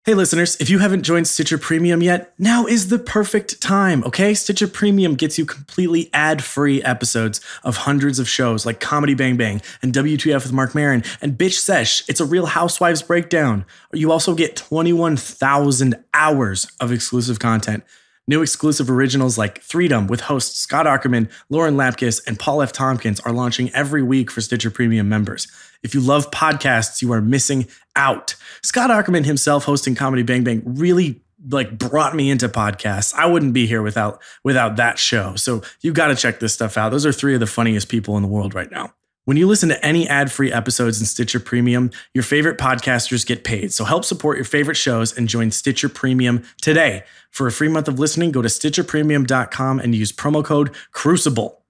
Hey listeners, if you haven't joined Stitcher Premium yet, now is the perfect time, okay? Stitcher Premium gets you completely ad-free episodes of hundreds of shows like Comedy Bang Bang and WTF with Mark Maron and Bitch Sesh, It's a Real Housewives Breakdown. You also get 21,000 hours of exclusive content. New exclusive originals like Freedom with hosts Scott Aukerman, Lauren Lapkus, and Paul F. Tompkins are launching every week for Stitcher Premium members. If you love podcasts, you are missing out. Scott Aukerman himself hosting Comedy Bang Bang really brought me into podcasts. I wouldn't be here without that show. So you got to check this stuff out. Those are three of the funniest people in the world right now. When you listen to any ad-free episodes in Stitcher Premium, your favorite podcasters get paid. So help support your favorite shows and join Stitcher Premium today. For a free month of listening, go to StitcherPremium.com and use promo code Crucible.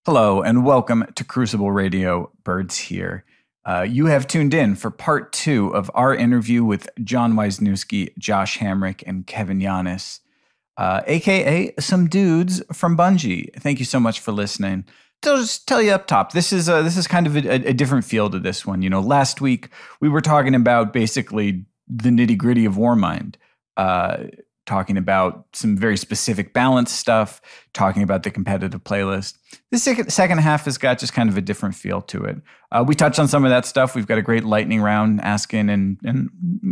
Hello and welcome to Crucible Radio. Birds here. You have tuned in for part 2 of our interview with John Weisnewski, Josh Hamrick, and Kevin Yanis, aka some dudes from Bungie. Thank you so much for listening. I'll just tell you up top, this is kind of a different feel to this one. You know, last week we were talking about basically the nitty gritty of Warmind, talking about some very specific balance stuff, talking about the competitive playlist. The second half has got just kind of a different feel to it. We touched on some of that stuff. We've got a great lightning round asking and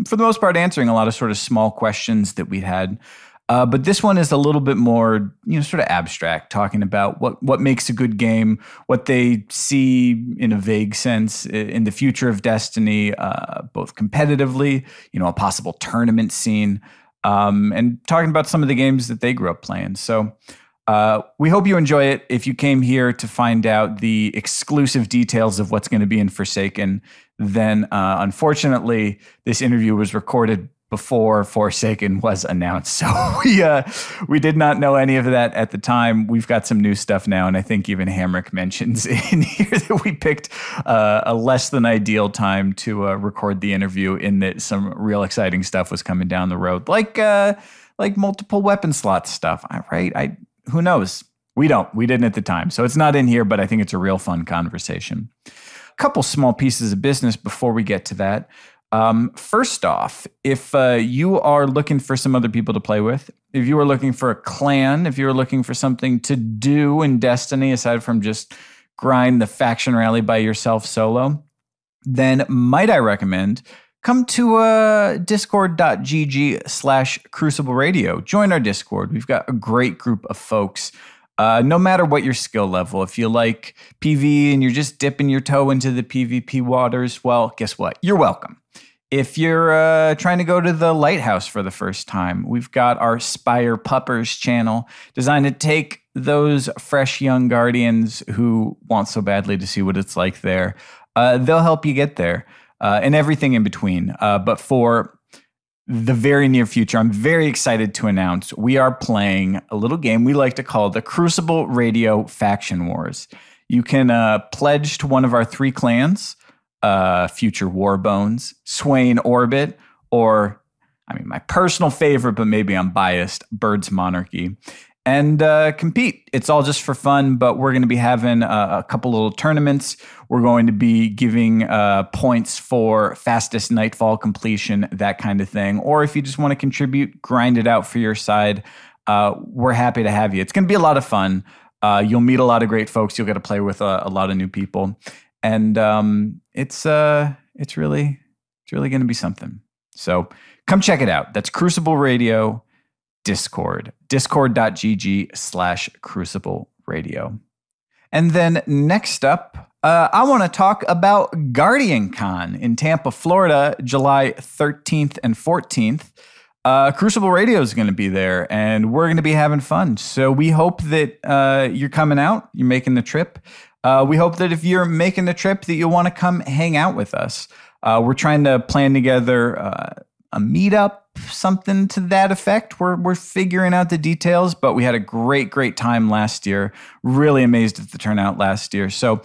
for the most part answering a lot of sort of small questions that we had. But this one is a little bit more, sort of abstract, talking about what makes a good game, what they see in a vague sense in the future of Destiny, both competitively, a possible tournament scene, and talking about some of the games that they grew up playing. So we hope you enjoy it. If you came here to find out the exclusive details of what's going to be in Forsaken, then unfortunately, this interview was recorded before Forsaken was announced. So we did not know any of that at the time. We've got some new stuff now, and I think even Hamrick mentions in here that we picked a less than ideal time to record the interview, in that some real exciting stuff was coming down the road, like multiple weapon slot stuff, right? Who knows? We didn't at the time. So it's not in here, but I think it's a real fun conversation. A couple small pieces of business before we get to that. First off, if you are looking for some other people to play with, if you are looking for a clan, if you're looking for something to do in Destiny aside from just grind the faction rally by yourself solo, then might I recommend come to discord.gg/Crucible Radio. Join our Discord. We've got a great group of folks. No matter what your skill level, if you like PvE and you're just dipping your toe into the PvP waters, well, guess what? You're welcome. If you're trying to go to the Lighthouse for the first time, we've got our Spire Puppers channel designed to take those fresh young Guardians who want so badly to see what it's like there. They'll help you get there and everything in between. But for the very near future, I'm very excited to announce we are playing a little game we like to call the Crucible Radio Faction Wars. You can pledge to one of our 3 clans, Future Warbones, Swain Orbit, or, my personal favorite, but maybe I'm biased, Birds Monarchy, and compete. It's all just for fun, but we're going to be having a couple little tournaments. We're going to be giving points for fastest nightfall completion, that kind of thing. Or if you just want to contribute, grind it out for your side, we're happy to have you. It's going to be a lot of fun. You'll meet a lot of great folks. You'll get to play with a lot of new people. And it's really going to be something. So come check it out. That's Crucible Radio Discord, discord.gg/Crucible Radio. And then next up, I want to talk about GuardianCon in Tampa, Florida, July 13th and 14th. Crucible Radio is going to be there, and we're going to be having fun. So we hope that you're coming out, you're making the trip. We hope that if you're making the trip that you'll want to come hang out with us. We're trying to plan together a meetup, something to that effect. We're figuring out the details, but we had a great time last year. Really amazed at the turnout last year. So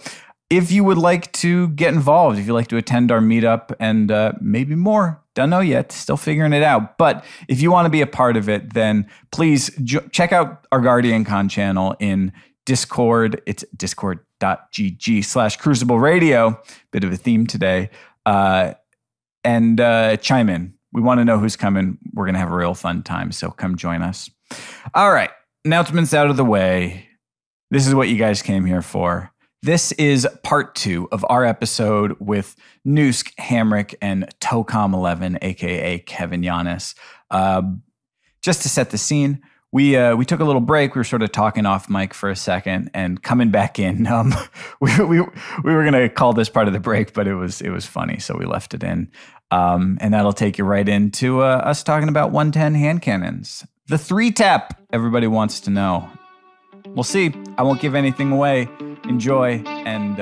if you would like to get involved, if you'd like to attend our meetup and maybe more, don't know yet, still figuring it out. But if you want to be a part of it, then please check out our GuardianCon channel in Discord. It's discord.gg/Crucible Radio. Bit of a theme today. And chime in. we want to know who's coming. We're going to have a real fun time, so come join us. All right, announcements out of the way. This is what you guys came here for. This is part 2 of our episode with Noosk, Hamrick, and Tocom11, a.k.a. Kevin Yanis. Just to set the scene, we took a little break. We were sort of talking off mic for a second, and coming back in, we were going to call this part of the break, but it was funny, so we left it in. And that'll take you right into us talking about 110 hand cannons. The 3-tap everybody wants to know. We'll see. I won't give anything away. Enjoy, and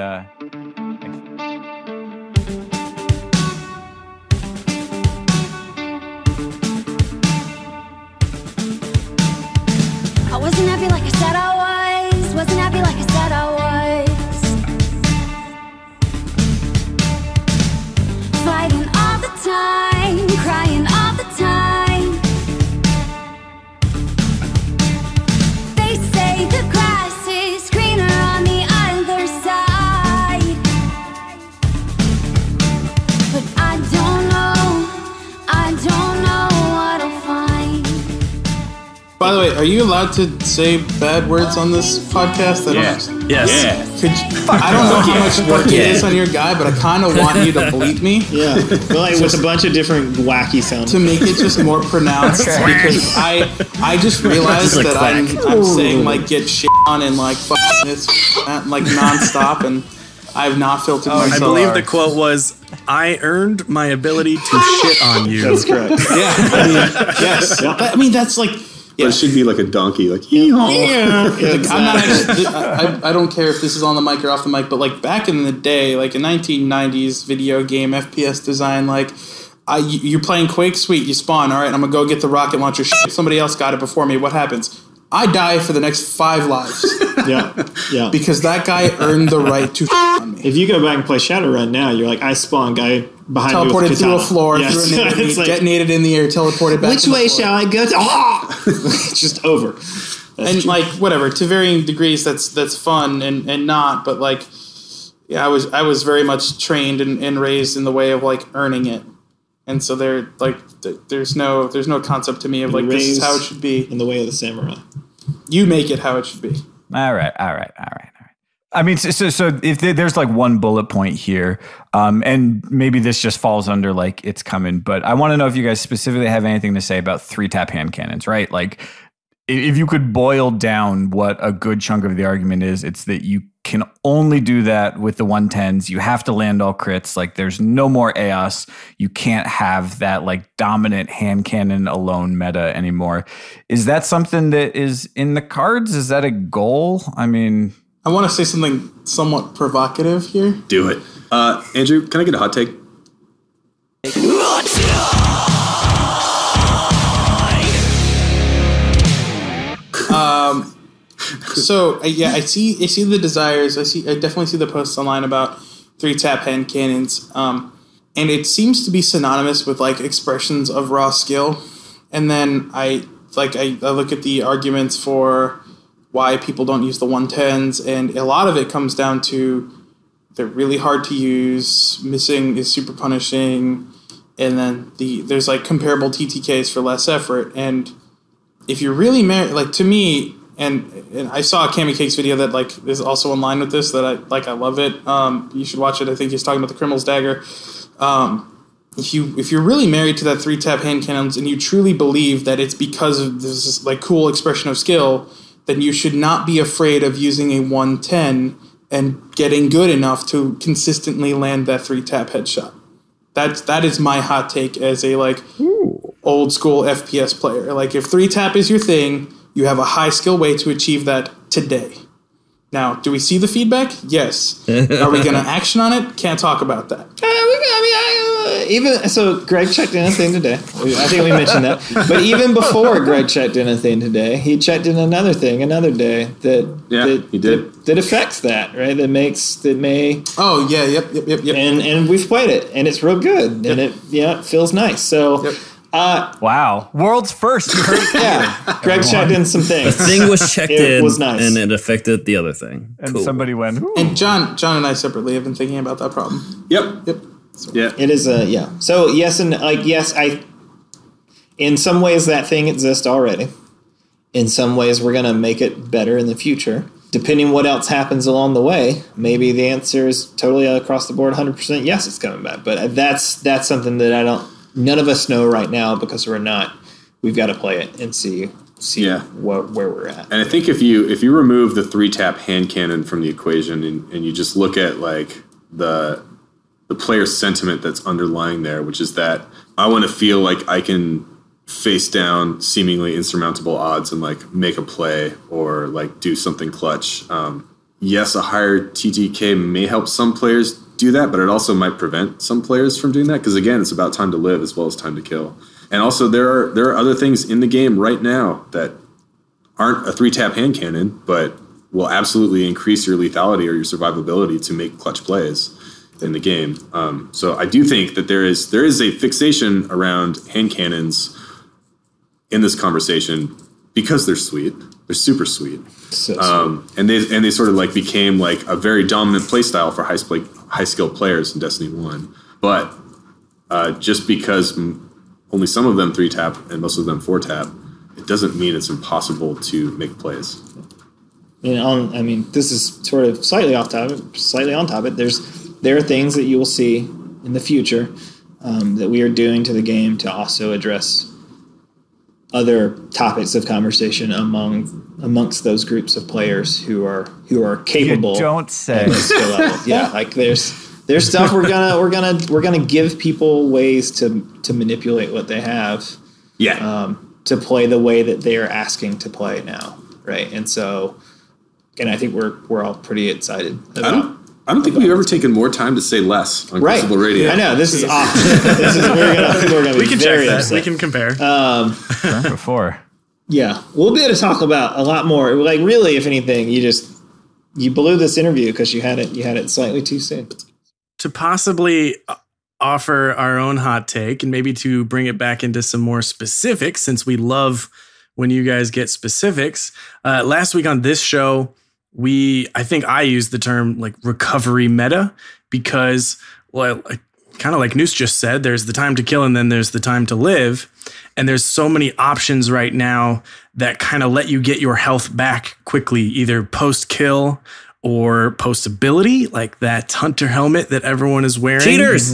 thanks. I wasn't happy like I said I was. Wasn't happy like I said I was. Fighting all the time, crying all the time. They say the grass is greener on the other side, but I don't know what I'll find. By the way, are you allowed to say bad words on this podcast? Yes. I don't know how much work it is on your guy, but I kind of want you to bleep me. Yeah, well, like with a bunch of different wacky sounds to make it just more pronounced. Because I just realized that I'm saying like get shit on and like fuck this like nonstop, and I have not filtered myself. I believe the quote was, "I earned my ability to shit on you." That's correct. Yeah, I mean, yes. I mean that's like. Yeah. But it should be like a donkey, like Like, I'm not actually, I don't care if this is on the mic or off the mic, but like back in the day, like in 1990s video game FPS design, like you're playing Quake, sweet, you spawn, all right, I'm gonna go get the rocket launcher. Somebody else got it before me. What happens? I die for the next 5 lives. Yeah. Because that guy earned the right to on me. If you go back and play Shadowrun now, you're like, I spawn guy behind me with a teleported through a floor, yes. through a nade, Like, detonated in the air, teleported back. which way shall I go? It's just over. And like whatever, to varying degrees, that's fun and not. But like, yeah, I was very much trained and raised in the way of like earning it, and so there's no concept to me of like this is how it should be. In the way of the samurai. You make it how it should be. All right. I mean, so if there's like one bullet point here, and maybe this just falls under like it's coming, but I want to know if you guys specifically have anything to say about 3-tap hand cannons, right? Like, if you could boil down what a good chunk of the argument is, it's that you can only do that with the 110s. You have to land all crits. Like, there's no more AOS. You can't have that like dominant hand cannon alone meta anymore. Is that something that is in the cards? Is that a goal? I mean, I want to say something somewhat provocative here. Do it. Andrew, can I get a hot take? So yeah, I see the desires. I definitely see the posts online about 3-tap hand cannons, and it seems to be synonymous with like expressions of raw skill. And then I look at the arguments for why people don't use the 110s, and a lot of it comes down to they're really hard to use. Missing is super punishing, and then there's like comparable TTKs for less effort. And if you're really like to me. And I saw a Cammy Cakes video that like is also in line with this that I love it. You should watch it. I think he's talking about the Criminal's Dagger. If you're really married to that 3-tap hand cannons and you truly believe that it's because of this like cool expression of skill, then you should not be afraid of using a 110 and getting good enough to consistently land that 3-tap headshot. That is my hot take as a like old school FPS player. Like if 3-tap is your thing, you have a high skill way to achieve that today. Now, do we see the feedback? Yes. Are we going to action on it? Can't talk about that. Even so, Greg checked in a thing today. I think we mentioned that. But even before Greg checked in a thing today, he checked in another thing another day that affects that, right? That may. Oh yeah, yep. And we've played it, and it's real good, and it feels nice. So. Yep. Wow. World's first. You heard it. Yeah. Greg checked in some things. The thing was checked in. It was nice. And it affected the other thing. And cool. somebody went, ooh. And John and I separately have been thinking about that problem. Yep. So. Yeah. It is yeah. So yes, and like yes, I in some ways that thing exists already. In some ways we're going to make it better in the future. Depending what else happens along the way, maybe the answer is totally across the board 100% yes, it's coming back. But that's something that none of us know right now because we've got to play it and see where we're at. And I think if you remove the 3-tap hand cannon from the equation and you just look at like the player sentiment that's underlying there, which is that I want to feel like I can face down seemingly insurmountable odds and like make a play or like do something clutch. Yes, a higher TTK may help some players do that, but it also might prevent some players from doing that because again, it's about time to live as well as time to kill. And also there are other things in the game right now that aren't a 3-tap hand cannon, but will absolutely increase your lethality or your survivability to make clutch plays in the game. So I do think that there is a fixation around hand cannons in this conversation because they're sweet. They're super sweet. So sweet. And they sort of like became like a very dominant play style for high skilled players in Destiny 1. But just because only some of them 3-tap and most of them 4-tap, it doesn't mean it's impossible to make plays. This is sort of slightly on topic. There are things that you will see in the future that we are doing to the game to also address other topics of conversation amongst those groups of players who are capable. You don't say. Skill level. Yeah, like there's stuff we're gonna give people ways to manipulate what they have. Yeah. To play the way that they are asking to play now, right? And I think we're all pretty excited about. I don't think we've ever taken more time to say less on Crucible Radio. I know, this is awesome. We're gonna be We can very check that. upset. We can compare. Done before. Yeah, we'll be able to talk about a lot more. Like, really, if anything, you blew this interview because you had it slightly too soon. To possibly offer our own hot take and maybe to bring it back into some more specifics, since we love when you guys get specifics. Last week on this show, I think I used the term like recovery meta because, well, kind of like Noose just said, there's the time to kill and then there's the time to live. And there's so many options right now that kind of let you get your health back quickly, either post-kill or post-ability, like that hunter helmet that everyone is wearing. Cheaters!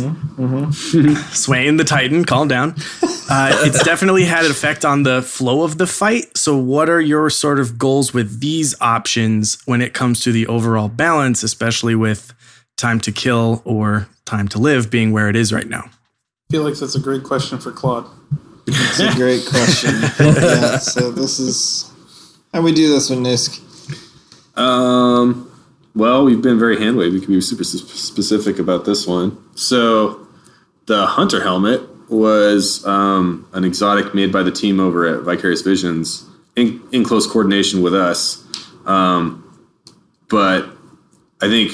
Swain the Titan, calm down. It's definitely had an effect on the flow of the fight. So what are your sort of goals with these options when it comes to the overall balance, especially with time to kill or time to live being where it is right now? I feel like that's a great question for Claude. It's a great question. Yeah, so this is how we do this with Nisk. Well, we've been very hand-wavy. We can be super specific about this one. So the Hunter helmet was an exotic made by the team over at Vicarious Visions in close coordination with us. But I think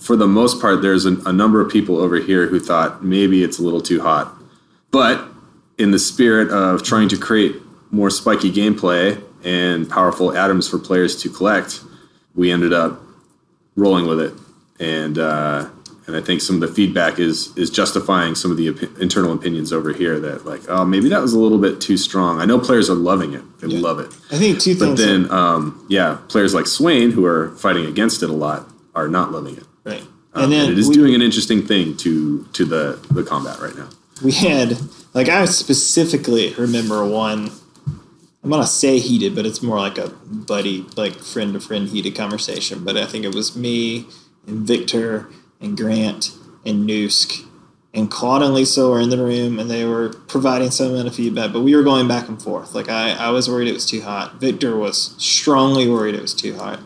for the most part, there's a number of people over here who thought maybe it's a little too hot. But in the spirit of trying to create more spiky gameplay and powerful atoms for players to collect, we ended up rolling with it. And I think some of the feedback is justifying some of the internal opinions over here that like, oh, maybe that was a little bit too strong. I know players are loving it. They love it. I think two things. But then, players like Swain, who are fighting against it a lot, are not loving it. Right. And it is doing an interesting thing to the combat right now. We had, like, I specifically remember one, I'm going to say heated, but it's more like a buddy, like friend-to-friend heated conversation. But I think it was me and Victor and Grant and Noosk and Claude and Lisa were in the room, and they were providing some amount of feedback. But we were going back and forth. Like, I was worried it was too hot. Victor was strongly worried it was too hot.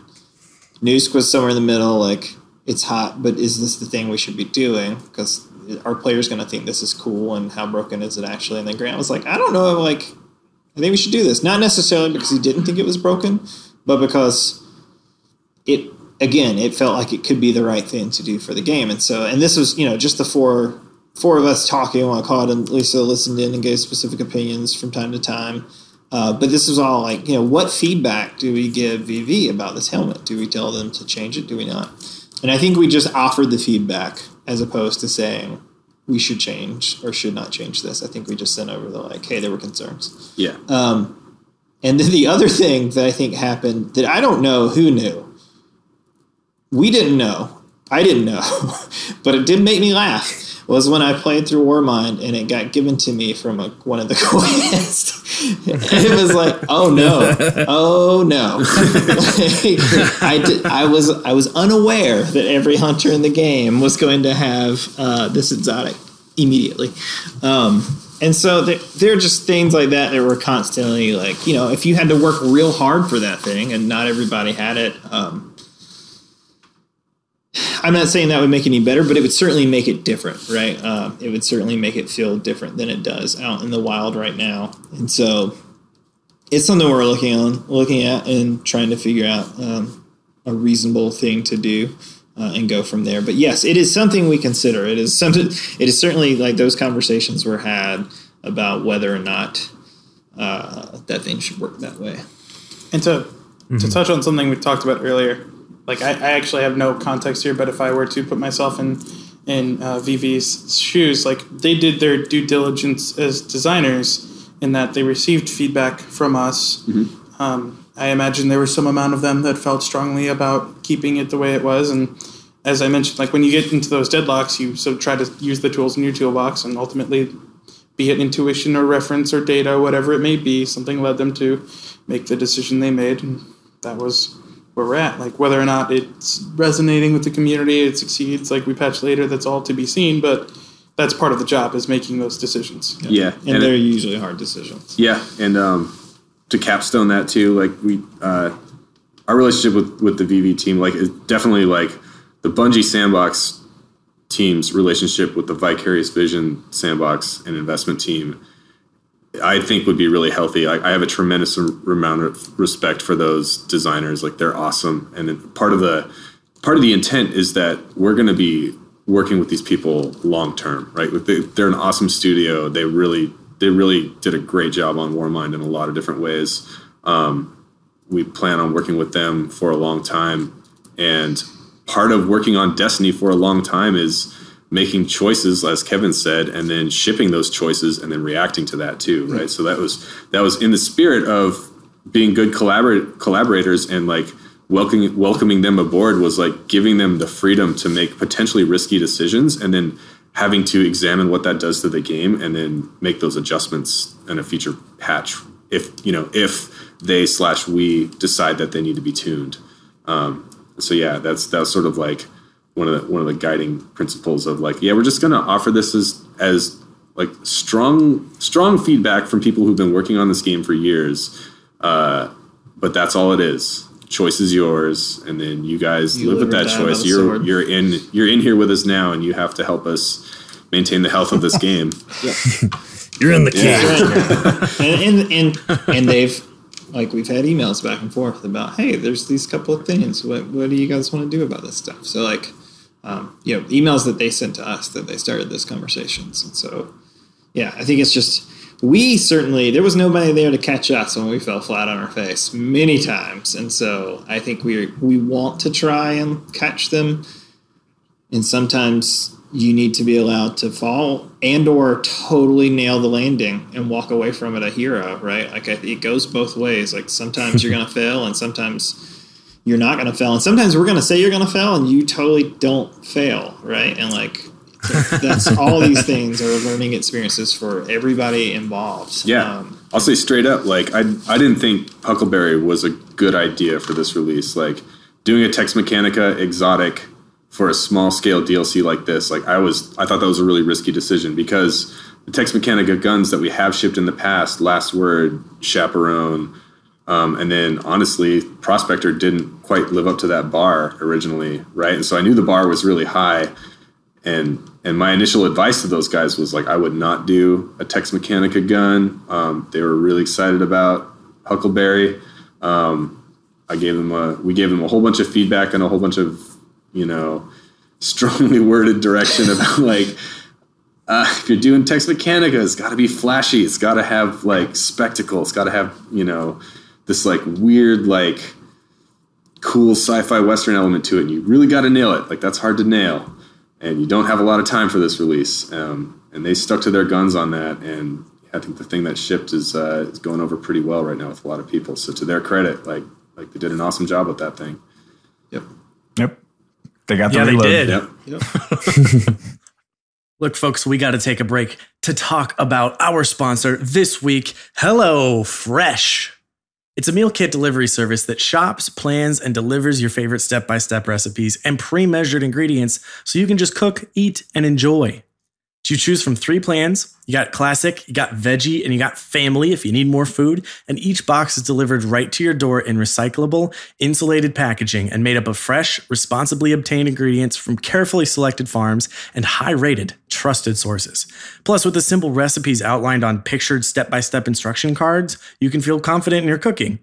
Noosk was somewhere in the middle, like, it's hot, but is this the thing we should be doing? Because our player's going to think this is cool, and how broken is it actually? And then Grant was like, I don't know, like, I think we should do this. Not necessarily because he didn't think it was broken, but because it felt like it could be the right thing to do for the game. And this was, just the four of us talking while Claude and Lisa listened in and gave specific opinions from time to time. But this was all like, what feedback do we give VV about this helmet? Do we tell them to change it? Do we not? And I think we just offered the feedback as opposed to saying, we should change or should not change this. I think we just sent over the like, hey, there were concerns. Yeah. And then the other thing that I think happened that I don't know who knew. We didn't know. I didn't know. But it did make me laugh. Was when I played through Warmind and it got given to me from one of the quests. It was like, oh no. I was unaware that every hunter in the game was going to have this exotic immediately. And so there are just things like that were constantly like, if you had to work real hard for that thing and not everybody had it, I'm not saying that would make it any better, but it would certainly make it different, right? It would certainly make it feel different than it does out in the wild right now. And so it's something we're looking at and trying to figure out a reasonable thing to do and go from there. But yes, it is something we consider. It is certainly like those conversations were had about whether or not that thing should work that way. And to touch on something we talked about earlier, like I actually have no context here, but if I were to put myself in VV's shoes, like they did their due diligence as designers in that they received feedback from us. Mm-hmm. I imagine there was some amount of them that felt strongly about keeping it the way it was. And as I mentioned, like when you get into those deadlocks, you sort of try to use the tools in your toolbox, and ultimately, be it intuition or reference or data, whatever it may be, something led them to make the decision they made. And that was where we're at. Like whether or not it's resonating with the community, it succeeds, like we patch later, that's all to be seen, but that's part of the job, is making those decisions. Yeah. And they're usually hard decisions. Yeah. And to capstone that too, like our relationship with the VV team, like is definitely like the Bungie sandbox team's relationship with the Vicarious Vision sandbox and investment team, I think would be really healthy. I have a tremendous amount of respect for those designers. Like they're awesome. And part of the intent is that we're going to be working with these people long term, right? They're an awesome studio. They really did a great job on Warmind in a lot of different ways. We plan on working with them for a long time. And part of working on Destiny for a long time is making choices, as Kevin said, and then shipping those choices and then reacting to that too, right? So that was in the spirit of being good collaborators and like welcoming them aboard, was like giving them the freedom to make potentially risky decisions and then having to examine what that does to the game and then make those adjustments in a future patch if they/we decide that they need to be tuned. So yeah, that's sort of like one of the guiding principles of like, yeah, we're just going to offer this as like strong feedback from people who've been working on this game for years. But that's all it is. Choice is yours, and then you guys live with that choice. You're in here with us now, and you have to help us maintain the health of this game. You're in the cave. And they've, like, we've had emails back and forth about, hey, there's these couple of things. What do you guys want to do about this stuff? So, like, emails that they sent to us that they started this conversations. And so, yeah, I think it's just, there was nobody there to catch us when we fell flat on our face many times. And so I think we want to try and catch them. And sometimes you need to be allowed to fall and or totally nail the landing and walk away from it a hero, right? Like it goes both ways. Like sometimes you're going to fail and sometimes you're not going to fail. And sometimes we're going to say you're going to fail and you totally don't fail, right? And like that's all these things are learning experiences for everybody involved. Yeah. I'll say straight up, like I didn't think Huckleberry was a good idea for this release. Like doing a Tex Mechanica exotic for a small scale DLC like this, like I thought that was a really risky decision because the Tex Mechanica guns that we have shipped in the past, Last Word, Chaperone, and then honestly, Prospector didn't quite live up to that bar originally, right? And so I knew the bar was really high, and my initial advice to those guys was like, I would not do a Tex Mechanica gun. They were really excited about Huckleberry. We gave them a whole bunch of feedback and a whole bunch of, strongly worded direction about like, if you're doing Tex Mechanica, it's got to be flashy. It's got to have like spectacle. It's got to have, this like weird, like cool sci-fi Western element to it. And you really got to nail it. Like that's hard to nail. and you don't have a lot of time for this release. And they stuck to their guns on that, and I think the thing that shipped is going over pretty well right now with a lot of people. So to their credit, like they did an awesome job with that thing. Yep. They got the reload. They did. Yep. Look, folks, we got to take a break to talk about our sponsor this week, HelloFresh. It's a meal kit delivery service that shops, plans, and delivers your favorite step-by-step recipes and pre-measured ingredients so you can just cook, eat, and enjoy. You choose from 3 plans. You got classic, you got veggie, and you got family if you need more food. And each box is delivered right to your door in recyclable, insulated packaging and made up of fresh, responsibly obtained ingredients from carefully selected farms and high-rated, trusted sources. Plus, with the simple recipes outlined on pictured step-by-step instruction cards, you can feel confident in your cooking.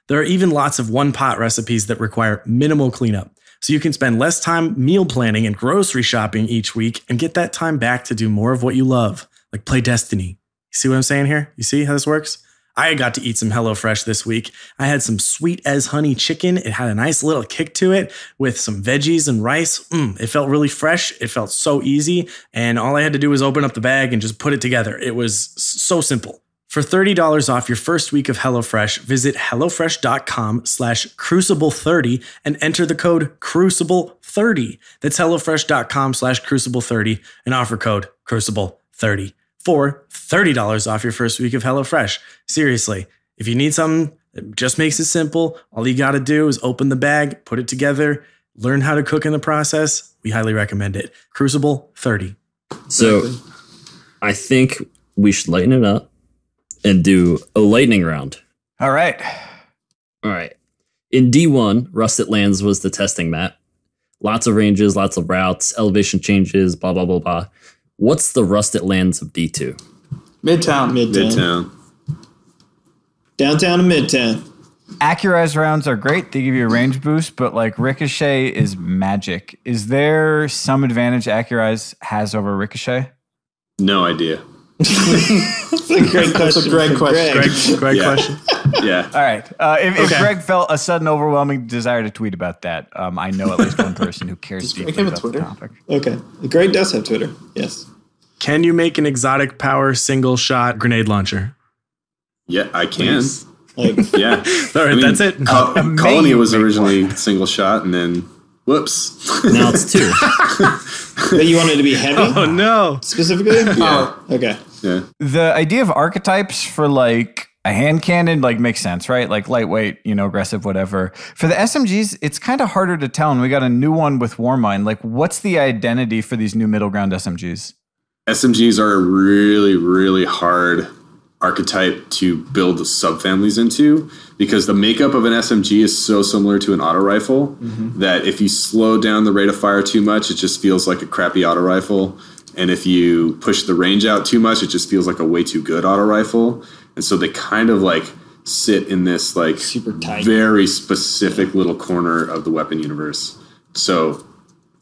There are even lots of one-pot recipes that require minimal cleanup, so you can spend less time meal planning and grocery shopping each week and get that time back to do more of what you love, like play Destiny. You see what I'm saying here? You see how this works? I got to eat some HelloFresh this week. I had some sweet as honey chicken. It had a nice little kick to it with some veggies and rice. It felt really fresh. It felt so easy. And all I had to do was open up the bag and just put it together. It was so simple. For $30 off your first week of HelloFresh, visit HelloFresh.com/Crucible30 and enter the code Crucible30. That's HelloFresh.com/Crucible30 and offer code Crucible30 for $30 off your first week of HelloFresh. Seriously, if you need something that just makes it simple, all you got to do is open the bag, put it together, learn how to cook in the process. We highly recommend it. Crucible30. So I think we should lighten it up and do a lightning round. All right. In D1, Rusted Lands was the testing map. Lots of ranges, lots of routes, elevation changes, blah, blah, blah, blah. What's the Rusted Lands of D2? Midtown. Downtown and Midtown. Accurized rounds are great. They give you a range boost, but like Ricochet is magic. Is there some advantage Accurized has over Ricochet? No idea. That's a great question. That's a great question. Great question. Yeah. All right. If Greg felt a sudden overwhelming desire to tweet about that, I know at least one person who cares Does deeply Greg have a about the Twitter? topic. Okay. Greg does have Twitter. Yes. Can you make an exotic power single shot grenade launcher? Yeah, I can. Like, Yeah. All right, that's it. Colony was originally single shot, and then whoops. Now it's 2. but you wanted to be heavy Oh no. specifically? Yeah. Oh, okay. Yeah. The idea of archetypes for like a hand cannon like makes sense, right? Like lightweight, aggressive, whatever. For the SMGs, it's kind of harder to tell, and we got a new one with Warmind. Like, what's the identity for these new middle ground SMGs? SMGs are a really, really hard archetype to build subfamilies into because the makeup of an SMG is so similar to an auto rifle that if you slow down the rate of fire too much, it just feels like a crappy auto rifle. And if you push the range out too much, it just feels like a way too good auto rifle. And so they kind of like sit in this like Super tight. very specific little corner of the weapon universe. So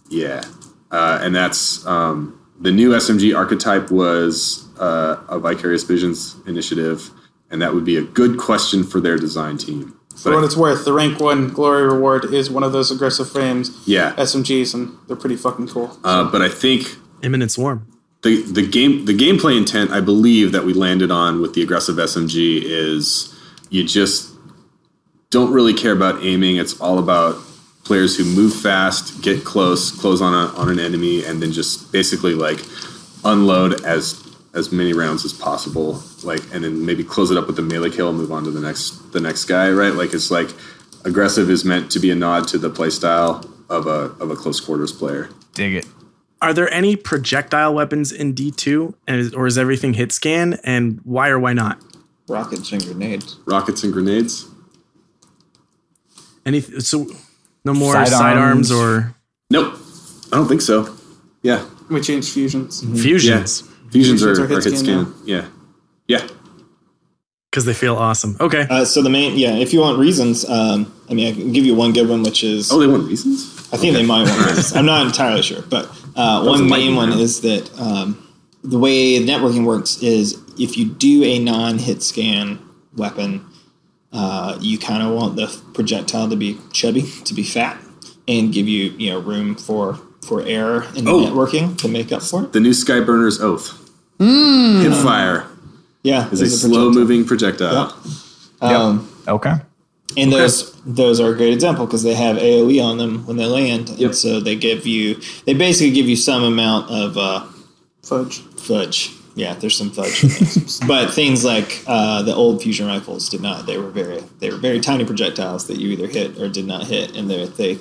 yeah. And that's the new SMG archetype was a Vicarious Visions initiative, and that would be a good question for their design team. For what it's worth, the rank 1 glory reward is one of those aggressive frames SMGs, and they're pretty fucking cool. But I think Imminent Swarm. the gameplay intent, I believe, that we landed on with the aggressive SMG is you just don't really care about aiming. It's all about players who move fast, get close on an enemy, and then just basically like unload as many rounds as possible, like, and then maybe close it up with the melee kill and move on to the next guy, right? Like, it's like aggressive is meant to be a nod to the play style of a close quarters player. Dig it. Are there any projectile weapons in D2, or is everything hit scan? And why or why not? Rockets and grenades. Rockets and grenades. So no more sidearms or Nope, I don't think so. Yeah, We changed fusions. fusions fusions are hit hit scan scan. Yeah. because they feel awesome. Okay. So the main, if you want reasons, I can give you one good one, which is, Oh, they want reasons. I think they might want reasons. I'm not entirely sure, but one main one is that the way networking works is if you do a non-hit scan weapon, you kind of want the projectile to be chubby, to be fat, and give you room for error in the networking to make up for it. The new Skyburner's Oath. Hipfire. Yeah, is a slow-moving projectile. Yep. Okay. And those are a great example because they have AoE on them when they land, and so they basically give you some amount of fudge. Yeah, there's some fudge in those. But things like the old fusion rifles did not. They were very tiny projectiles that you either hit or did not hit, and they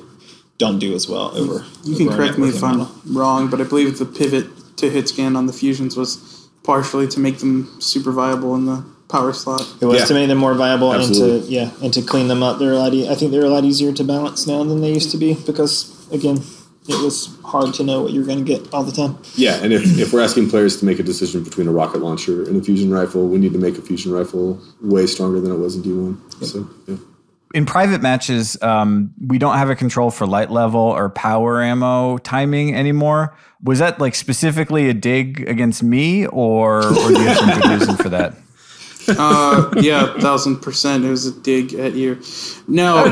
don't do as well over. You can correct me if I'm wrong, but I believe the pivot to hit scan on the fusions was partially to make them super viable in the power slot. It was to make them more viable and to clean them up. I think they're a lot easier to balance now than they used to be because, again, it was hard to know what you were going to get all the time. Yeah, and if we're asking players to make a decision between a rocket launcher and a fusion rifle, we need to make a fusion rifle way stronger than it was in D1. Yep. So, yeah. In private matches, we don't have a control for light level or power ammo timing anymore. Was that like specifically a dig against me, or do you have some good reason for that? 1,000%. It was a dig at you. No,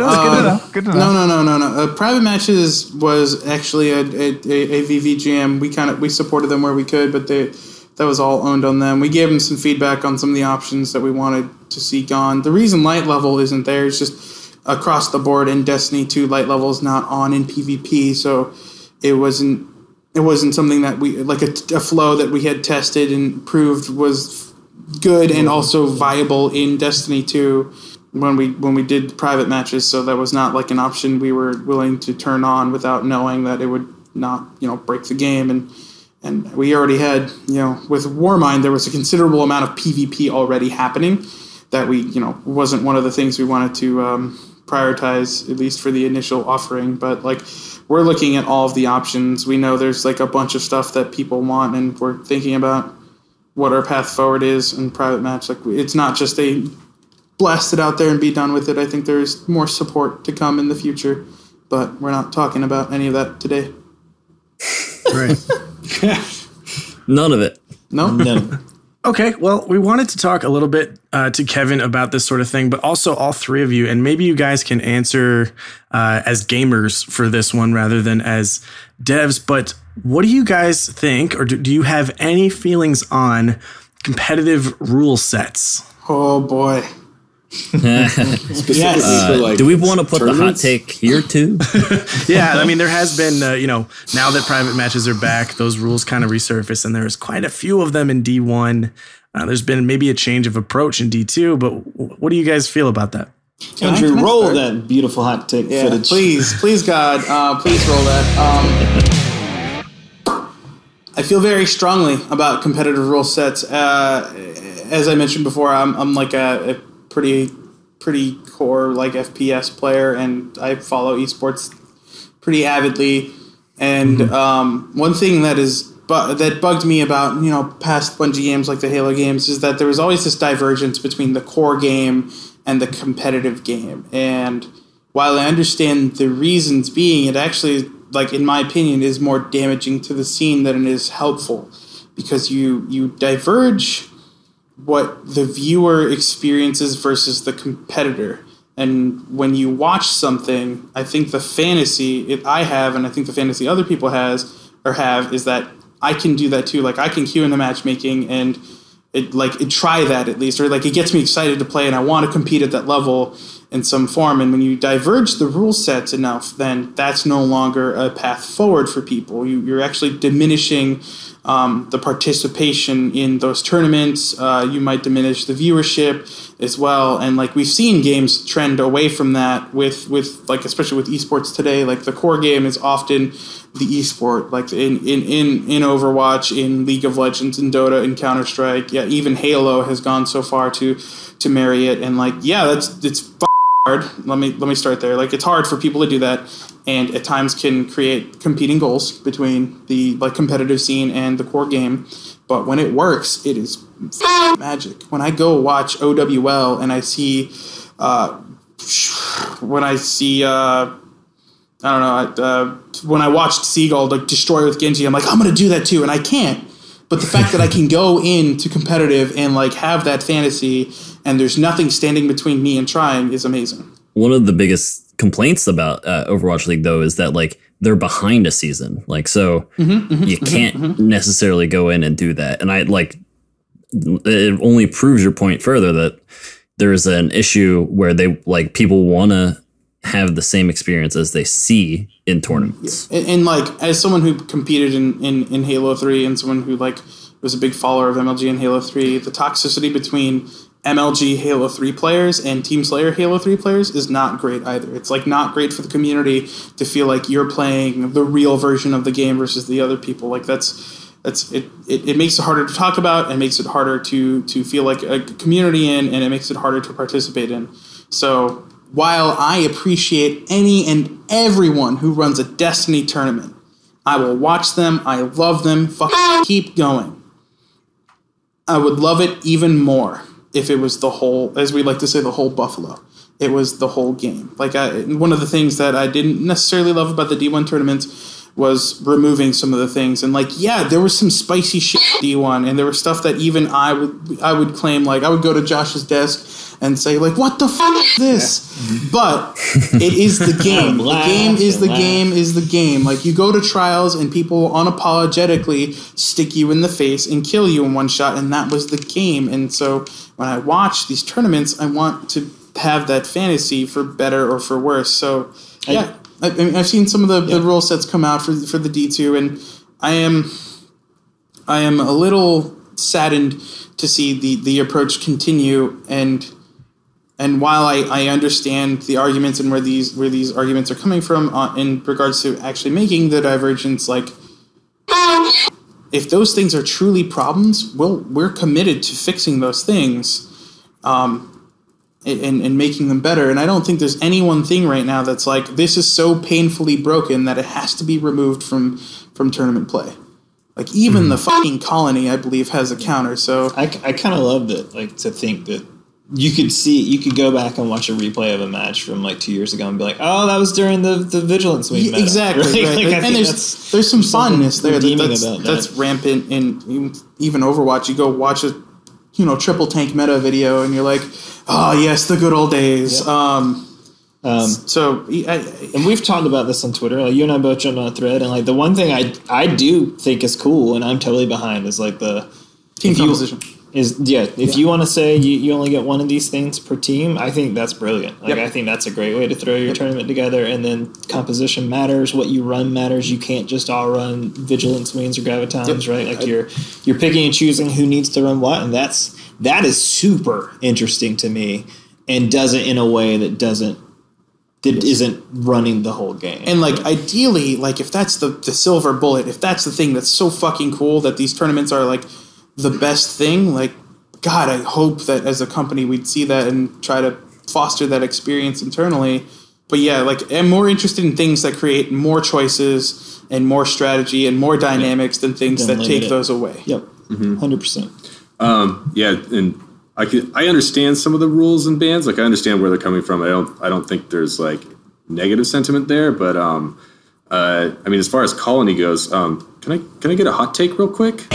good to know. No. Private matches was actually a VVGM. We supported them where we could, but that was all owned on them. We gave them some feedback on some of the options that we wanted to see gone. The reason light level isn't there is just across the board in Destiny 2, light level is not on in PvP, so it wasn't something that we like a flow that we had tested and proved was good and also viable in Destiny 2 when we did private matches. So that was not like an option we were willing to turn on without knowing that it would not break the game. And we already had with Warmind there was a considerable amount of PvP already happening that we wasn't one of the things we wanted to prioritize, at least for the initial offering. But like we're looking at all of the options. We know there's like a bunch of stuff that people want, and we're thinking about what our path forward is in private match. Like it's not just a blast it out there and be done with it. I think there's more support to come in the future, but we're not talking about any of that today. Right. None of it. No. Okay, well, we wanted to talk a little bit to Kevin about this sort of thing, but also all three of you, and maybe you guys can answer as gamers for this one rather than as devs, but what do you guys think, or do you have any feelings on competitive rule sets? Oh, boy. Do we want to put the hot take here too? Yeah, I mean, there has been, now that private matches are back, those rules kind of resurface, and there's quite a few of them in D1. There's been maybe a change of approach in D2, but what do you guys feel about that? Andrew, roll that beautiful hot take footage. Please, God, please roll that. I feel very strongly about competitive rule sets. As I mentioned before, I'm like a pretty core like FPS player, and I follow esports pretty avidly. And one thing that bugged me about past Bungie games like the Halo games is that there was always this divergence between the core game and the competitive game. And while I understand the reasons being, it actually, like in my opinion, is more damaging to the scene than it is helpful, because you diverge what the viewer experiences versus the competitor. And when you watch something, I think the fantasy I have, and I think the fantasy other people have, is that I can do that too. Like I can cue into matchmaking and it try that at least, or like it gets me excited to play and I want to compete at that level in some form. And when you diverge the rule sets enough, then that's no longer a path forward for people. You're actually diminishing the participation in those tournaments. You might diminish the viewership as well. And like we've seen games trend away from that with like, especially with esports today. Like the core game is often the esport, like in Overwatch, in League of Legends, in Dota, in Counter-Strike. Yeah, even Halo has gone so far to marry it. And like, yeah, it's hard. Let me start there. Like it's hard for people to do that, and at times can create competing goals between the like competitive scene and the core game. But when it works, it is magic. When I go watch OWL and I see when I watched Seagull like destroy with Genji, I'm like, I'm gonna do that too, and I can't. But the fact that I can go into competitive and like have that fantasy and there's nothing standing between me and trying is amazing. One of the biggest complaints about Overwatch League, though, is that like they're behind a season. Like, so you can't necessarily go in and do that. And it only proves your point further that there's an issue where they like people want to have the same experience as they see in tournaments. And like, as someone who competed in Halo 3 and someone who like was a big follower of MLG in Halo 3, the toxicity between MLG Halo 3 players and Team Slayer Halo 3 players is not great either. It's like not great for the community to feel like you're playing the real version of the game versus the other people. Like it makes it harder to talk about, and makes it harder to feel like a community in, and it makes it harder to participate in. So while I appreciate any and everyone who runs a Destiny tournament, I will watch them. I love them. Keep going. I would love it even more if it was the whole, as we like to say, the whole buffalo. It was the whole game. Like one of the things that I didn't necessarily love about the D1 tournaments was removing some of the things. And like, yeah, there was some spicy shit D1, and there was stuff that even I would claim, like I would go to Josh's desk and say like, what the fuck is this? Yeah. But it is the game. The game is the game is the game. Like, you go to trials and people unapologetically stick you in the face and kill you in one shot, and that was the game. And so when I watch these tournaments, I want to have that fantasy for better or for worse. So yeah. I mean, I've seen some of the rule sets come out for the D2, and I am a little saddened to see the approach continue. And while I understand the arguments and where these arguments are coming from in regards to actually making the divergence, like if those things are truly problems, we're committed to fixing those things. And making them better. And I don't think there's any one thing right now that's like, this is so painfully broken that it has to be removed from tournament play. Like, even the fucking colony, I believe, has a counter. So I kind of love that, like, to think that you could go back and watch a replay of a match from like 2 years ago and be like, oh, that was during the Vigilant Swing meta. Exactly. Right? Like, and there's some funness there that's rampant in even Overwatch. You go watch a triple tank meta video and you're like, oh yes, the good old days. Yep. And we've talked about this on Twitter. Like, you and I both jumped on a thread, and like the one thing I do think is cool, and I'm totally behind, is like the team composition. If you want to say you only get one of these things per team, I think that's brilliant. Like, I think that's a great way to throw your tournament together. And then composition matters. What you run matters. You can't just all run Vigilant Swings or Gravitons, right? Like, you're picking and choosing who needs to run what, and that is super interesting to me, and does it in a way that isn't running the whole game. And like, ideally, like, if that's the silver bullet, if that's the thing that's so fucking cool that these tournaments are like the best thing, like, God, I hope that as a company we'd see that and try to foster that experience internally. But yeah, like, I'm more interested in things that create more choices and more strategy and more dynamics than things that take those away. Yep, 100%. And I understand some of the rules and bans. Like, I understand where they're coming from. I don't think there's like negative sentiment there. But I mean, as far as Colony goes, can I get a hot take real quick?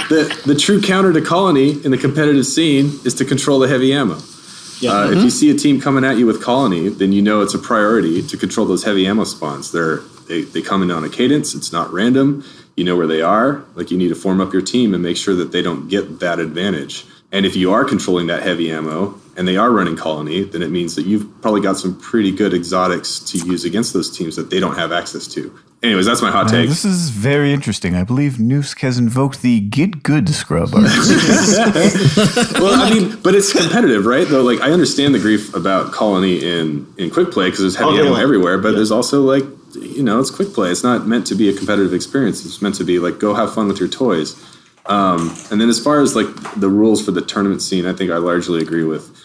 The true counter to Colony in the competitive scene is to control the heavy ammo. If you see a team coming at you with Colony, then you know it's a priority to control those heavy ammo spawns. They come in on a cadence. It's not random. You know where they are. Like, you need to form up your team and make sure that they don't get that advantage. And if you are controlling that heavy ammo and they are running Colony, then it means that you've probably got some pretty good exotics to use against those teams that they don't have access to. Anyways, that's my hot take. This is very interesting. I believe Noosk has invoked the Get Good scrubber. Well, I mean, but it's competitive, right? Though, like, I understand the grief about Colony in quick play because there's heavy ammo everywhere, but there's also, like, it's quick play. It's not meant to be a competitive experience. It's meant to be like, go have fun with your toys. And then as far as like the rules for the tournament scene, I think I largely agree with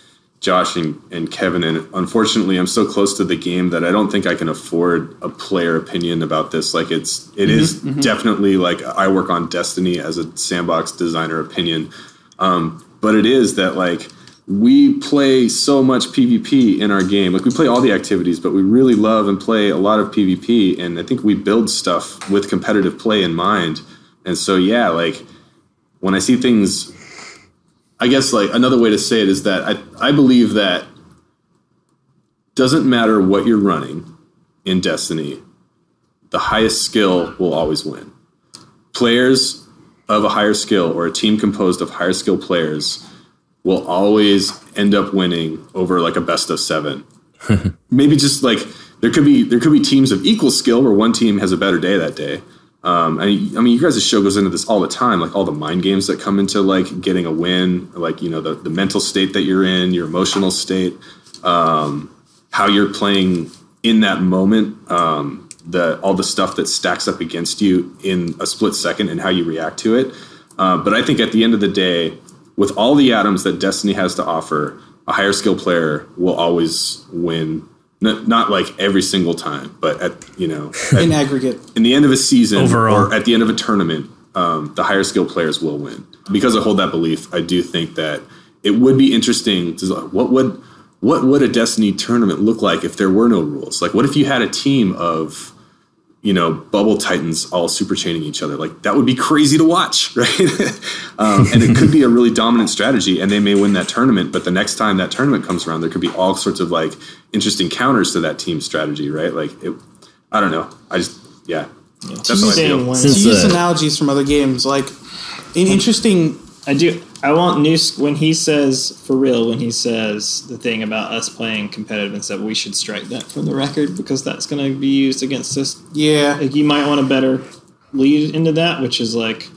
Josh and Kevin. And unfortunately, I'm so close to the game that I don't think I can afford a player opinion about this. Like, it is definitely like, I work on Destiny as a sandbox designer opinion. But it is that, like, we play so much PvP in our game. Like, we play all the activities, but we really love and play a lot of PvP. And I think we build stuff with competitive play in mind. And so, yeah, like, when I see things, I guess, like, another way to say it is that I believe that doesn't matter what you're running. in Destiny, the highest skill will always win. Players of a higher skill or a team composed of higher skill players will always end up winning over like a best of 7. Maybe just like there could be teams of equal skill where one team has a better day that day. I mean, you guys' show goes into this all the time, like all the mind games that come into like getting a win, like, you know, the mental state that you're in, your emotional state, how you're playing in that moment, all the stuff that stacks up against you in a split second and how you react to it. But I think at the end of the day, with all the atoms that Destiny has to offer, a higher skill player will always win. Not like every single time, but in aggregate, in the end of a season overall, or at the end of a tournament, the higher skill players will win. Because I hold that belief, I do think that it would be interesting to what would a Destiny tournament look like if there were no rules? Like, what if you had a team of, you know, bubble titans all super chaining each other? Like, that would be crazy to watch, right? And it could be a really dominant strategy, and they may win that tournament. But the next time that tournament comes around, there could be all sorts of like interesting counters to that team strategy, right? Like, I don't know. That's how I feel. To use analogies from other games, like an interesting. I want Nusk when he says the thing about us playing competitive and stuff, we should strike that from the record because that's going to be used against us. Yeah. Like, you might want to better lead into that, which is like,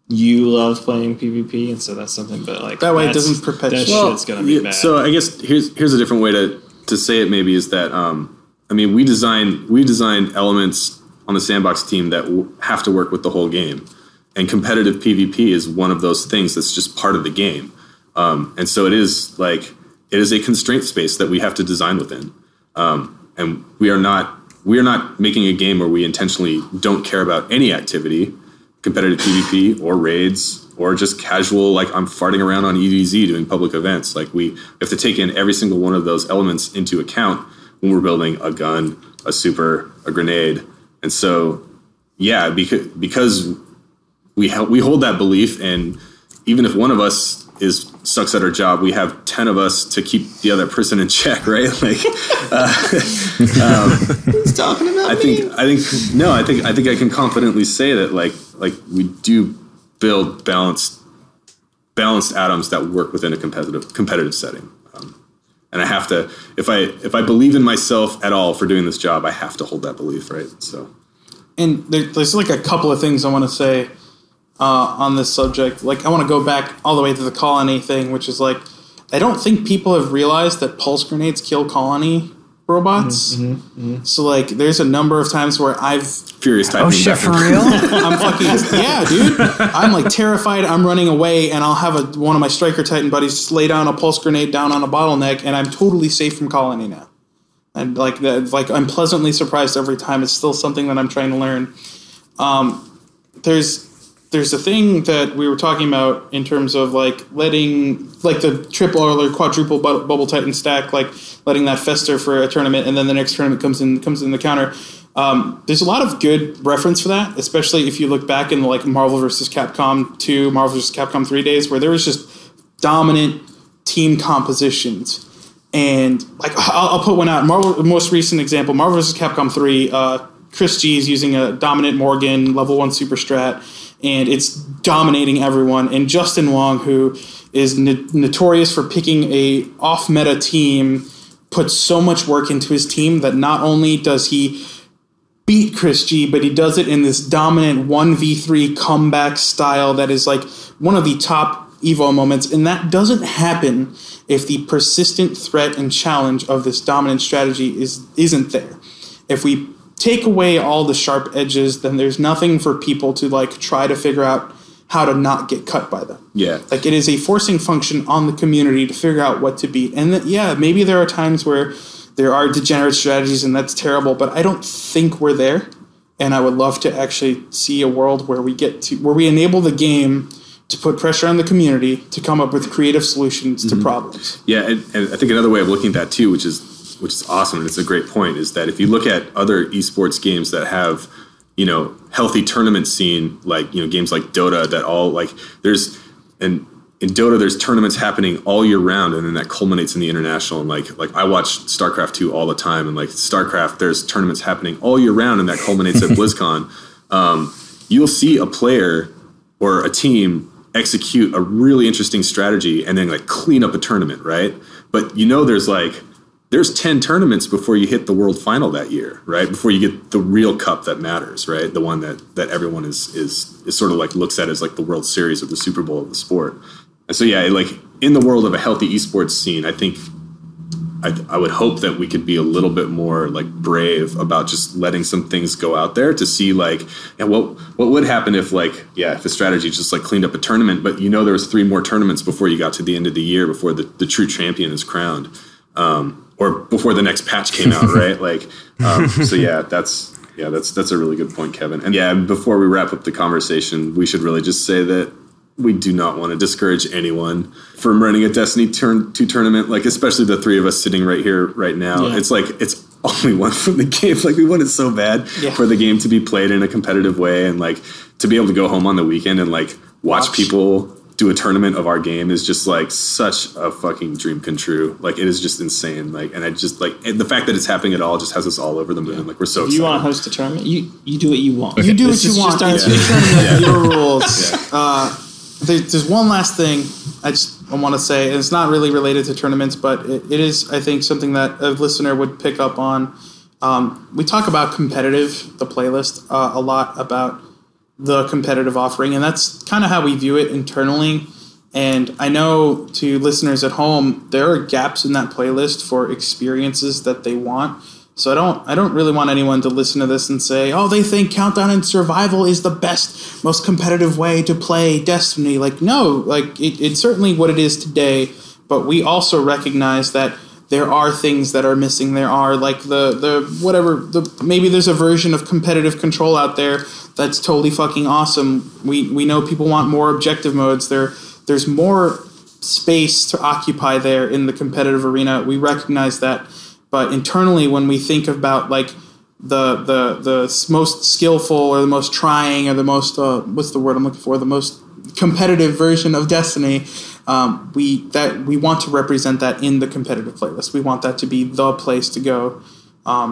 you love playing PvP, and so that's something, but like that way it doesn't perpetuate. That shit's going to be bad. So I guess here's a different way to say it maybe is that, I mean, we design elements on the sandbox team that have to work with the whole game. And competitive PvP is one of those things that's just part of the game. And so it is a constraint space that we have to design within. And we are not making a game where we intentionally don't care about any activity, competitive PvP or raids or just casual, like I'm farting around on EDZ doing public events. Like, we have to take in every single one of those elements into account when we're building a gun, a super, a grenade. And so, yeah, because we hold that belief, and even if one of us sucks at our job, we have 10 of us to keep the other person in check, right? Like, he's talking about I think I can confidently say that like we do build balanced atoms that work within a competitive setting. And I have to, if I believe in myself at all for doing this job, I have to hold that belief, right? So, and there's like a couple of things I want to say on this subject. Like, I want to go back all the way to the colony thing, which is like, I don't think people have realized that pulse grenades kill colony robots. So like, there's a number of times where I've furious typing. Oh shit, for real? I'm fucking yeah, dude. I'm like terrified. I'm running away, and I'll have one of my striker titan buddies just lay down a pulse grenade down on a bottleneck, and I'm totally safe from colony now. And like that, like I'm pleasantly surprised every time. It's still something that I'm trying to learn. There's a thing that we were talking about in terms of like letting like the triple or quadruple bubble titan stack, like letting that fester for a tournament, and then the next tournament comes in the counter. There's a lot of good reference for that, especially if you look back in the like Marvel vs. Capcom 2, Marvel vs. Capcom 3 days, where there was just dominant team compositions. And like I'll put one out. Marvel, most recent example, Marvel vs. Capcom 3. Chris G is using a dominant Morgan level 1 super strat, and it's dominating everyone. And Justin Wong, who is notorious for picking a off-meta team, puts so much work into his team that not only does he beat Chris G, but he does it in this dominant 1v3 comeback style that is like one of the top Evo moments. And that doesn't happen if the persistent threat and challenge of this dominant strategy isn't there. If we take away all the sharp edges, then there's nothing for people to like try to figure out how to not get cut by them. Yeah. Like, it is a forcing function on the community to figure out what to beat. And that, yeah, maybe there are times where there are degenerate strategies and that's terrible, but I don't think we're there. And I would love to actually see a world where we enable the game to put pressure on the community to come up with creative solutions to problems. Yeah. And I think another way of looking at that too, which is awesome, and it's a great point, is that if you look at other esports games that have, you know, healthy tournament scene, like, you know, games like Dota that all like there's, and in Dota, there's tournaments happening all year round, and then that culminates in the international. And like I watch StarCraft 2 all the time, and like StarCraft, there's tournaments happening all year round, and that culminates at BlizzCon. You'll see a player or a team execute a really interesting strategy and then like clean up a tournament, right? But there's 10 tournaments before you hit the world final that year, right? Before you get the real cup that matters, right? The one that everyone is sort of like looks at as like the World Series or the Super Bowl of the sport. And so, yeah, like in the world of a healthy esports scene, I think I would hope that we could be a little bit more like brave about just letting some things go out there to see like, and what would happen if if the strategy just like cleaned up a tournament, but there was 3 more tournaments before you got to the end of the year, before the true champion is crowned, or before the next patch came out, right? So yeah, that's a really good point, Kevin. And yeah, before we wrap up the conversation, we should really just say that we do not want to discourage anyone from running a Destiny 2 tournament, like especially the 3 of us sitting right here right now. Yeah. It's like it's only one from the game. Like we want it so bad for the game to be played in a competitive way, and like to be able to go home on the weekend and like watch people do a tournament of our game is just like such a fucking dream come true. Like it is just insane. Like, and I just like the fact that it's happening at all just has us all over the moon. Yeah. Like we're so excited. You want to host a tournament? You do what you want. Okay. You do what you want. Your rules. Yeah. There's one last thing I want to say, and it's not really related to tournaments, but it is, I think, something that a listener would pick up on. We talk about competitive, the playlist, a lot about the competitive offering, and that's kind of how we view it internally. And I know to listeners at home, there are gaps in that playlist for experiences that they want. So I don't really want anyone to listen to this and say, oh, they think Countdown and Survival is the best, most competitive way to play Destiny. Like, no, like it's certainly what it is today, but we also recognize that there are things that are missing. There are like maybe there's a version of competitive control out there that's totally fucking awesome. We know people want more objective modes. There's more space to occupy there in the competitive arena. We recognize that. But internally, when we think about like the most skillful or the most trying or the most what's the word I'm looking for, the most competitive version of Destiny, we want to represent that in the competitive playlist. We want that to be the place to go.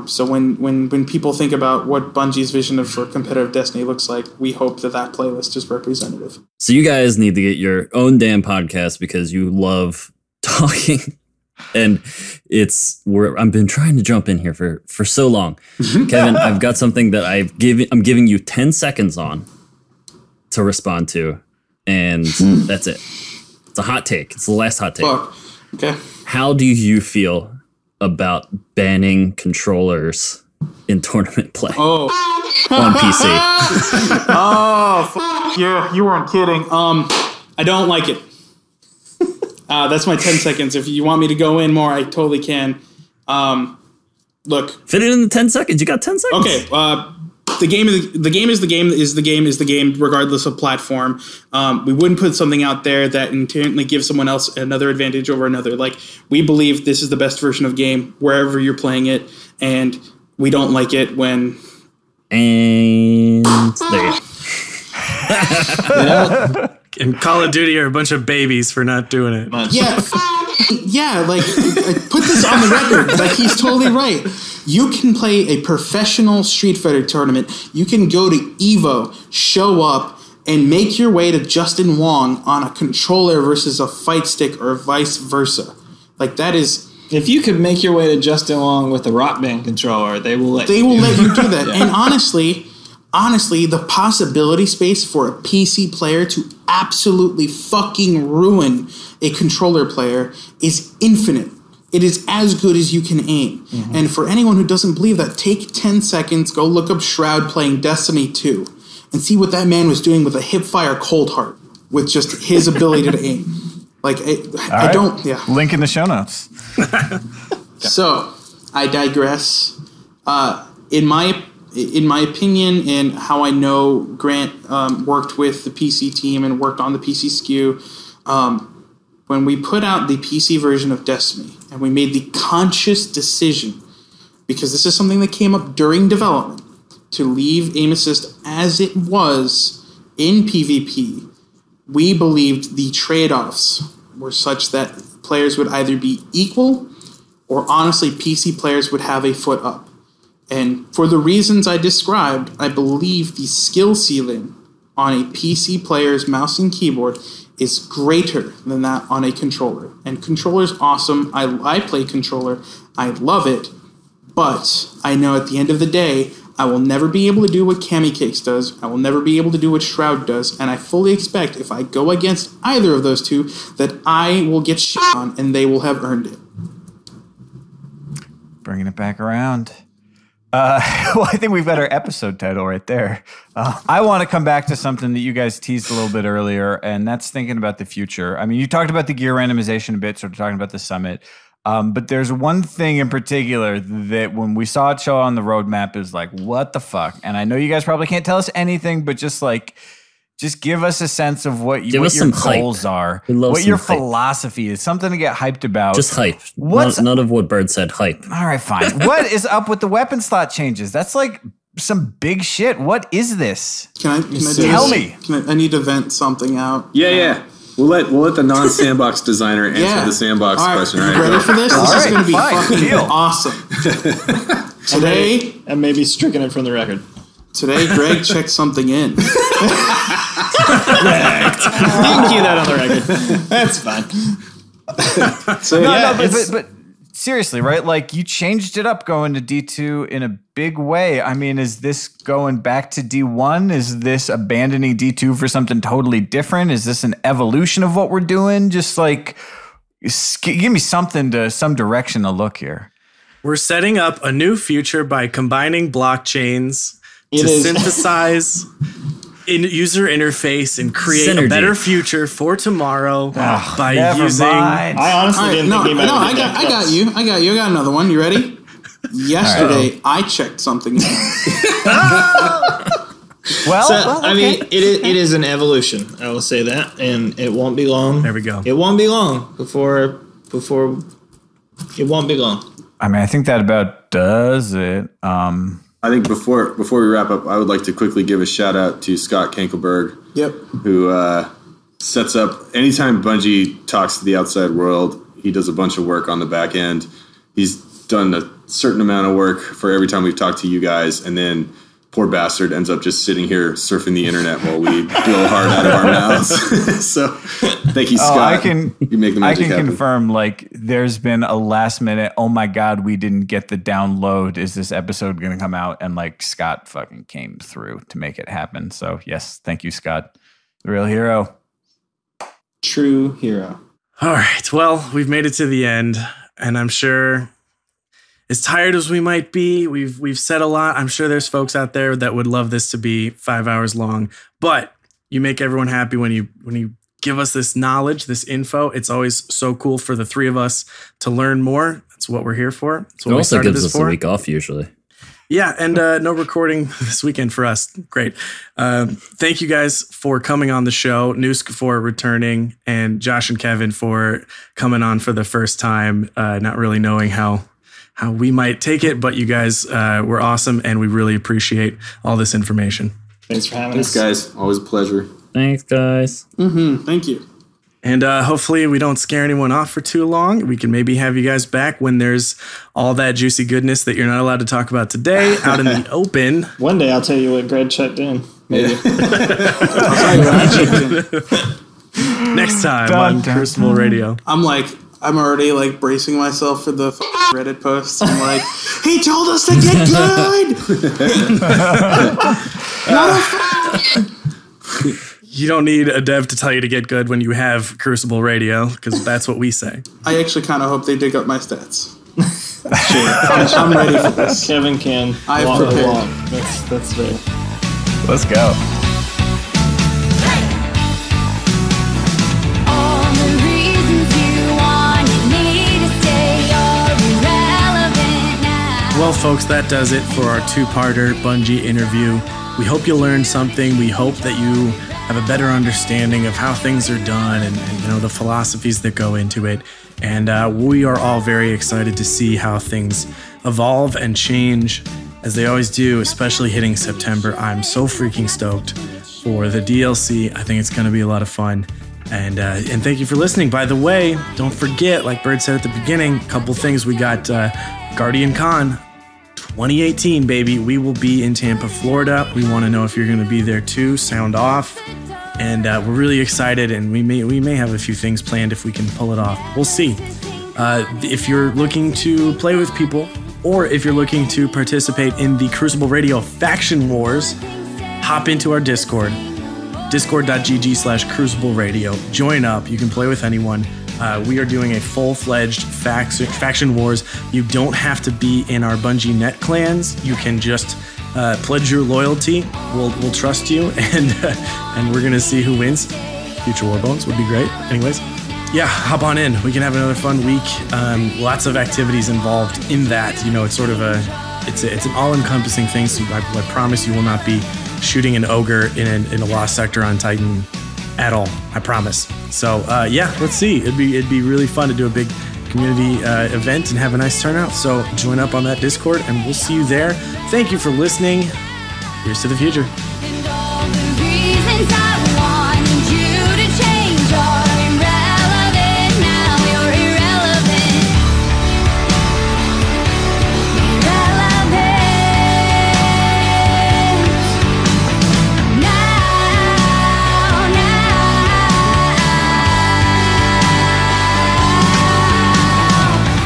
So when people think about what Bungie's vision for competitive Destiny looks like, we hope that playlist is representative. So you guys need to get your own damn podcast because you love talking. And I've been trying to jump in here for so long. Kevin, I've got something that I'm giving you 10 seconds on to respond to, and that's it. It's a hot take. It's the last hot take. Fuck. Okay. How do you feel about banning controllers in tournament play on PC? You weren't kidding. I don't like it. That's my 10 seconds. If you want me to go in more, I totally can. Look. Fit it in the 10 seconds. You got 10 seconds. Okay. The game is the game, regardless of platform. We wouldn't put something out there that inherently gives someone else another advantage over another. Like, we believe this is the best version of game wherever you're playing it, and we don't like it when... And there you go. And Call of Duty are a bunch of babies for not doing it. Yeah, like, put this on the record. Like, he's totally right. You can play a professional Street Fighter tournament. You can go to EVO, show up, and make your way to Justin Wong on a controller versus a fight stick or vice versa. Like, that is... If you could make your way to Justin Wong with a Rock Band controller, they will let you do that. Yeah. And honestly, the possibility space for a PC player to absolutely fucking ruin a controller player is infinite. It is as good as you can aim. Mm-hmm. And for anyone who doesn't believe that, take 10 seconds, go look up Shroud playing Destiny 2, and see what that man was doing with a hipfire cold heart, with just his ability to aim. Like, I don't... Yeah. Link in the show notes. So, I digress. In my opinion, and how I know Grant worked with the PC team and worked on the PC SKU, when we put out the PC version of Destiny and we made the conscious decision, because this is something that came up during development, to leave aim assist as it was in PvP, we believed the trade-offs were such that players would either be equal or honestly PC players would have a foot up. And for the reasons I described, I believe the skill ceiling on a PC player's mouse and keyboard is greater than that on a controller. And controller's awesome. I play controller. I love it. But I know at the end of the day, I will never be able to do what Cammy Cakes does. I will never be able to do what Shroud does. And I fully expect if I go against either of those two, that I will get shit on and they will have earned it. Bringing it back around. Well, I think we've got our episode title right there. I want to come back to something that you guys teased a little bit earlier, and that's thinking about the future. I mean, you talked about the gear randomization a bit, sort of talking about the summit. But there's one thing in particular that when we saw it show on the roadmap is like, what the fuck? And I know you guys probably can't tell us anything, but just give us a sense of what your goals are, what your philosophy is, something to get hyped about. Just hype. None of what Bird said, hype. All right, fine. What is up with the weapon slot changes? That's like some big shit. What is this? Can I tell me? I need to vent something out. Yeah. We'll let the non-sandbox designer answer the sandbox question. Right, ready for this? This is going to be fucking awesome. Today, and maybe stricken it from the record. Today, Greg checked something in. Correct. You can cue that on the record. That's fine. But seriously, right? Like, you changed it up going to D2 in a big way. I mean, is this going back to D1? Is this abandoning D2 for something totally different? Is this an evolution of what we're doing? Just like, give me some direction to look here. We're setting up a new future by combining blockchains to synthesize in user interface and create a better future for tomorrow by using. I honestly didn't think he I got you. I got another one. You ready? Yesterday, I checked something in. I mean, it is an evolution. I will say that, and it won't be long. There we go. It won't be long before it won't be long. I mean, I think that about does it. I think before we wrap up, I would like to quickly give a shout out to Scott Kankelberg, who sets up anytime Bungie talks to the outside world. He does a bunch of work on the back end. He's done a certain amount of work for every time we've talked to you guys, and then poor bastard ends up just sitting here surfing the internet while we blow hard out of our mouths. So thank you, Scott. You make the magic happen. Confirm, like, there's been a last minute, oh my God, we didn't get the download. Is this episode going to come out? And like, Scott fucking came through to make it happen. So yes, thank you, Scott. The real hero. True hero. All right. Well, we've made it to the end, and I'm sure, as tired as we might be, we've said a lot. I'm sure there's folks out there that would love this to be 5 hours long, but you make everyone happy when you give us this knowledge, this info. It's always so cool for the three of us to learn more. That's what we're here for. That's what it also gives us a week off usually. Yeah, and no recording this weekend for us. Great. Thank you guys for coming on the show, Noosk for returning, and Josh and Kevin for coming on for the first time, not really knowing how we might take it, but you guys were awesome, and we really appreciate all this information. Thanks for having us. Thanks, guys. Always a pleasure. Thanks, guys. Thank you. And hopefully we don't scare anyone off for too long. We can maybe have you guys back when there's all that juicy goodness that you're not allowed to talk about today out in the open. One day I'll tell you what Greg checked in. Maybe. Next time on Crucible Radio. I'm already like bracing myself for the Reddit posts. I'm like, he told us to get good. You don't need a dev to tell you to get good when you have Crucible Radio, because that's what we say. I actually kind of hope they dig up my stats. I'm ready for this. Kevin can. I've prepared. That's fair. Let's go. Well, folks, that does it for our two-parter Bungie interview. We hope you learned something. We hope that you have a better understanding of how things are done and the philosophies that go into it. And we are all very excited to see how things evolve and change as they always do, especially hitting September. I'm so freaking stoked. for the DLC. I think it's going to be a lot of fun. And thank you for listening. By the way, don't forget, like Bird said at the beginning, a couple things. We got Guardian Con 2018, baby. We will be in Tampa, Florida. We want to know if you're going to be there too. Sound off. And we're really excited, and we may have a few things planned if we can pull it off. We'll see. If you're looking to play with people, or if you're looking to participate in the Crucible Radio Faction Wars, hop into our Discord. discord.gg/Crucible Radio. Join up. You can play with anyone. We are doing a full-fledged faction wars. You don't have to be in our Bungie net clans. You can just pledge your loyalty. We'll trust you, and we're gonna see who wins. Future Warbones would be great. Anyways, yeah, hop on in. We can have another fun week. Lots of activities involved in that. It's sort of it's an all-encompassing thing. So I promise you will not be shooting an ogre in a lost sector on Titan at all. I promise. So yeah, let's see. It'd be really fun to do a big community event and have a nice turnout. So join up on that Discord, and we'll see you there. Thank you for listening. Here's to the future. And all the reasons I wanted you to change are irrelevant. Now you're irrelevant. Irrelevant. Now.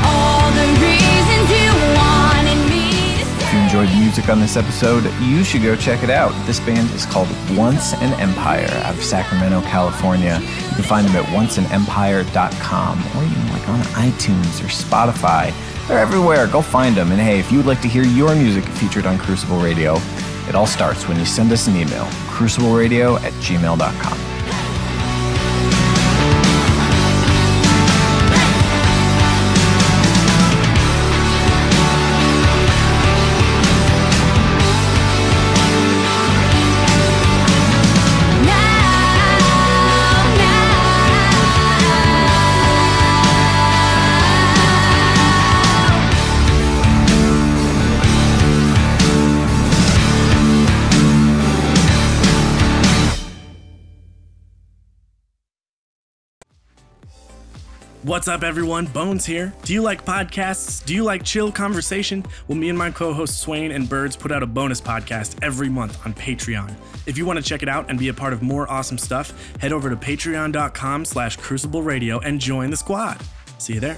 All the reasons you wanted me to If you enjoyed the music on this episode, you should go check it out. This band is called Once an Empire out of Sacramento, California. You can find them at onceanempire.com, or like on iTunes or Spotify. They're everywhere. Go find them. And hey, if you would like to hear your music featured on Crucible Radio, it all starts when you send us an email, crucibleradio@gmail.com. What's up, everyone? Bones here. Do you like podcasts? Do you like chill conversation? Well, me and my co-hosts Swain and Birds put out a bonus podcast every month on Patreon. If you want to check it out and be a part of more awesome stuff, head over to patreon.com/Crucible Radio and join the squad. See you there.